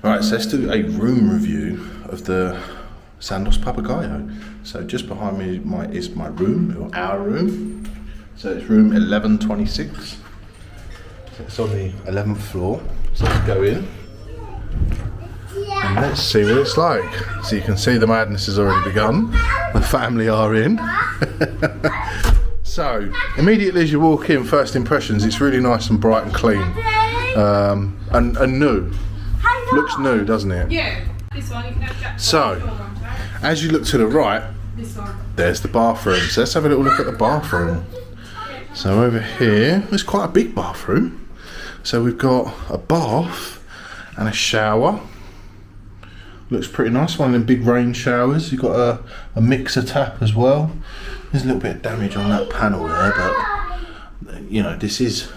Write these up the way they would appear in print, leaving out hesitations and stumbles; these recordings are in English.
Right, so let's do a room review of the Sandos Papagayo. So just behind me is my room, or our room. So it's room 1126. So it's on the 11th floor. So let's go in and let's see what it's like. So you can see the madness has already begun. The family are in. So immediately as you walk in, first impressions, it's really nice and bright and clean, and new. Looks new, doesn't it? Yeah. This one you can have Jack. So as you look to the right, this one. there's the bathroom. So let's have a little look at the bathroom. So over here, it's quite a big bathroom. So we've got a bath and a shower. Looks pretty nice, one of them big rain showers. You've got a mixer tap as well. There's a little bit of damage on that panel there, but you know, this is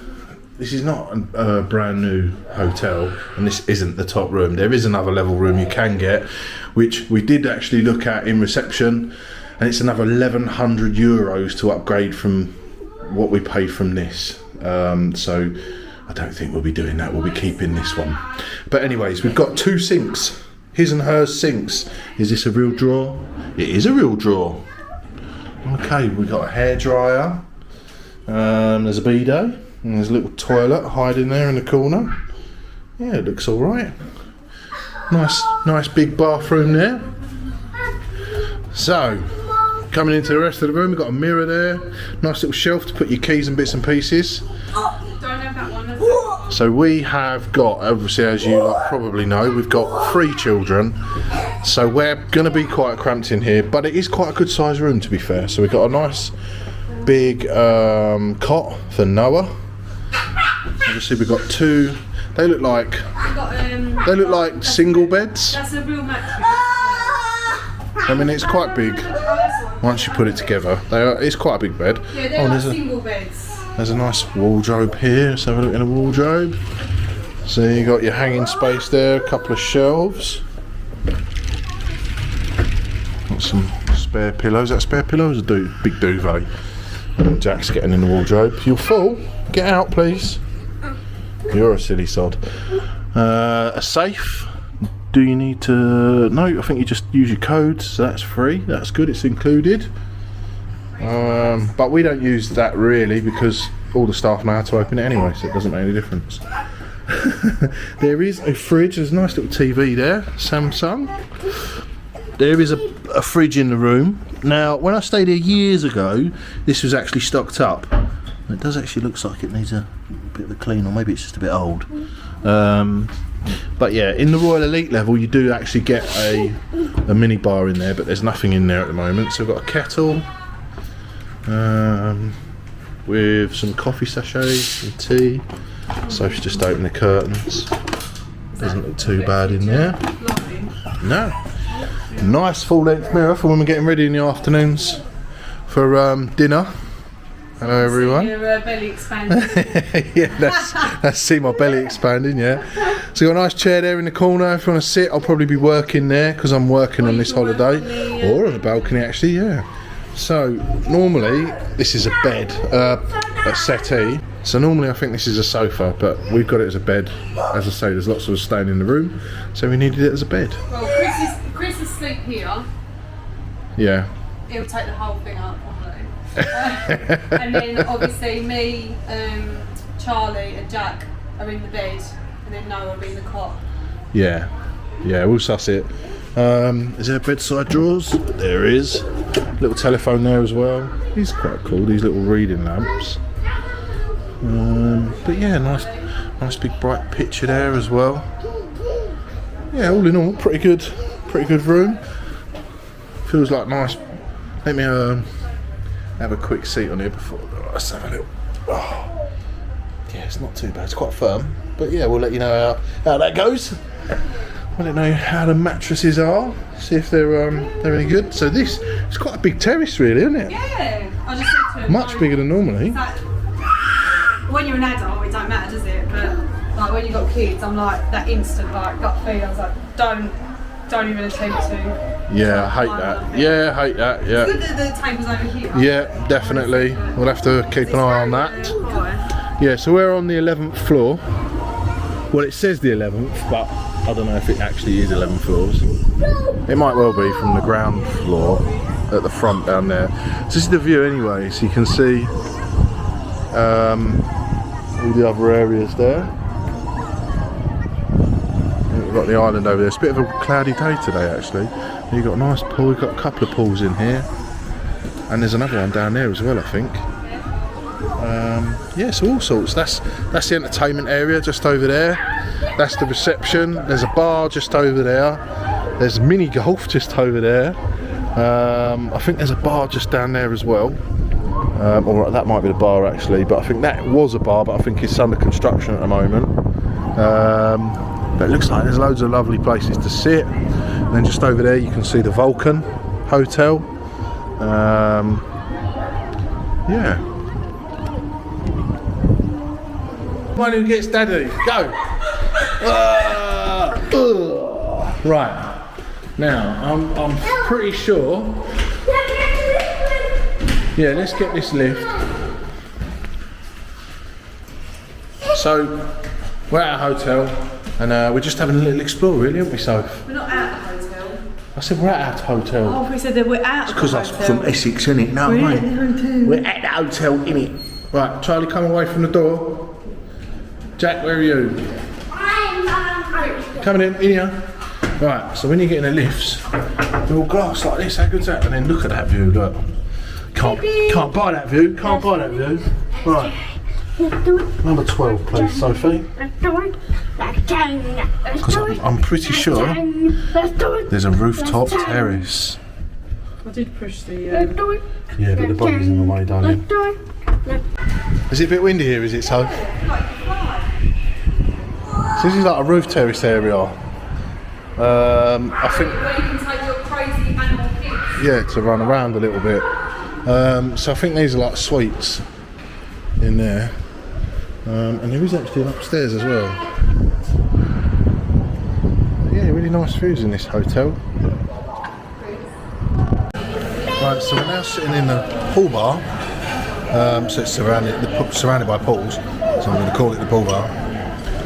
not a brand new hotel, and this isn't the top room. There is another level room you can get, which we did actually look at in reception, and it's another 1,100 euros to upgrade from what we paid from this. So I don't think we'll be doing that. We'll be keeping this one. But anyways, we've got two sinks, his and hers sinks. Is this a real drawer? It is a real drawer. Okay, we've got a hairdryer. There's a bidet. And there's a little toilet hiding there in the corner. Yeah, it looks all right. Nice big bathroom there. So, coming into the rest of the room, we've got a mirror there. Nice little shelf to put your keys and bits and pieces. Don't have that one. So we have got, obviously as you probably know, we've got 3 children. So we're going to be quite cramped in here, but it is quite a good sized room to be fair. So we've got a nice big cot for Noah. Obviously we've got 2. They look like single beds. That's a real mattress. I mean, it's quite big once you put it together. It's quite a big bed. Yeah, they're like single beds. There's a nice wardrobe here. Let's have a look in a wardrobe. So you got your hanging space there, a couple of shelves. Got some spare pillows. Is that spare pillows? Big duvet. And Jack's getting in the wardrobe. You're full. Get out, please. You're a silly sod. A safe. Do you need to? No, I think you just use your codes. So that's free. That's good. It's included. But we don't use that really because all the staff know how to open it anyway, so it doesn't make any difference. There is a fridge. There's a nice little TV there. Samsung. There is a fridge in the room. Now, when I stayed here years ago, this was actually stocked up. It does actually look like it needs a bit of a clean, or maybe it's just a bit old. But yeah, in the Royal Elite level, you do actually get a mini bar in there, but there's nothing in there at the moment. So we've got a kettle with some coffee sachets, some tea. Sophie's just opened the curtains. Doesn't look too bad in there. No. Nice full-length mirror for when we're getting ready in the afternoons for dinner. Hello everyone. See your belly expanding. Yeah, that's see my belly expanding. Yeah. So you've got a nice chair there in the corner. If you want to sit, I'll probably be working there because I'm working on this holiday, or on the balcony actually. Yeah. So normally this is a bed, a settee. So normally I think this is a sofa, but we've got it as a bed. As I say, there's lots of us staying in the room, so we needed it as a bed. Well, Chris is asleep here. Yeah. He'll take the whole thing up probably. And then obviously me, Charlie and Jack are in the bed, and then Noah will be in the cot. Yeah, we'll suss it. Is there bedside drawers? There is. Little telephone there as well. These are quite cool, these little reading lamps. But yeah, nice big bright picture there as well. Yeah, all in all, pretty good room. Feels like nice. Let me have a quick seat on here before. Let's have a little. Oh. Yeah, it's not too bad. It's quite firm, but yeah, we'll let you know how that goes. I don't know how the mattresses are. See if they're any good. So it's quite a big terrace, really, isn't it? Yeah. I just said to him, much bigger than normally. When you're an adult, it don't matter, does it? But like when you got kids, I'm like that instant like gut feel. I was like, don't even attempt to. Yeah, I hate that. Yeah, I hate that. Yeah. It's good that the table's over here. Yeah, definitely. We'll have to keep an eye on that. Yeah, so we're on the 11th floor. Well, it says the 11th, but I don't know if it actually is 11 floors. It might well be from the ground floor at the front down there. So this is the view anyway, so you can see all the other areas there. We've got the island over there. It's a bit of a cloudy day today actually. You've got a nice pool, we've got a couple of pools in here. And there's another one down there as well, I think. Yeah, so all sorts. That's the entertainment area just over there. That's the reception. There's a bar just over there. There's mini golf just over there. I think there's a bar just down there as well. Or that might be the bar actually, but I think that was a bar, but I think it's under construction at the moment. But it looks like there's loads of lovely places to sit. And then just over there you can see the Vulcan Hotel. Yeah. One who gets daddy, go! Right, now I'm pretty sure. Yeah, let's get this lift. So we're at a hotel and we're just having a little explore, really, aren't we, Soph? We're not at the hotel. I said we're at a hotel. Oh, we said that we're at the hotel. Because I'm from Essex, innit? No, we're mate. at the hotel. We're at the hotel, innit? Right, Charlie, come away from the door. Jack, where are you? Coming in here. Right, so when you get in the lifts, they're all glass like this, how good's that? And then look at that view, look. Can't buy that view, can't buy that view. Right. Number 12, please, Sophie. Because I'm pretty sure there's a rooftop terrace. I did push the... Yeah, but the buggy's in the way, darling. Is it a bit windy here, is it, Soph? So this is like a roof terrace area. I think... Where you can take your crazy animal kids. Yeah, to run around a little bit. So I think these are like suites in there. And there is actually an upstairs as well. But yeah, really nice views in this hotel. Right, so we're now sitting in the pool bar. So it's surrounded by pools. So I'm going to call it the pool bar.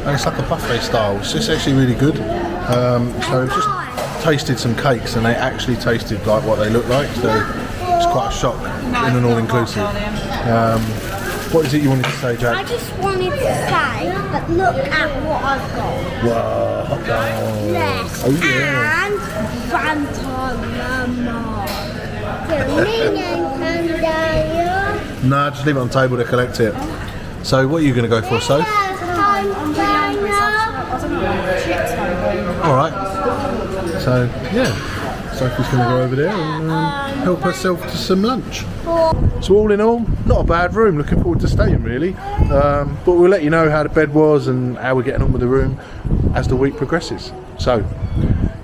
And it's like a buffet style. So it's actually really good. So we've just tasted some cakes and they actually tasted like what they look like. So it's quite a shock in an all-inclusive. What is it you wanted to say, Jack? I just wanted to say that look at what I've got. Wow, hot dog. Yes. Oh yeah. And Fanta. No, just leave it on the table to collect it. So what are you going to go for, Soph? Alright. So, yeah. Sophie's going to go over there and help herself to some lunch. So all in all, not a bad room. Looking forward to staying, really. But we'll let you know how the bed was and how we're getting on with the room as the week progresses. So,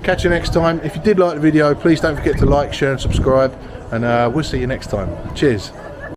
catch you next time. If you did like the video, please don't forget to like, share and subscribe. And we'll see you next time. Cheers.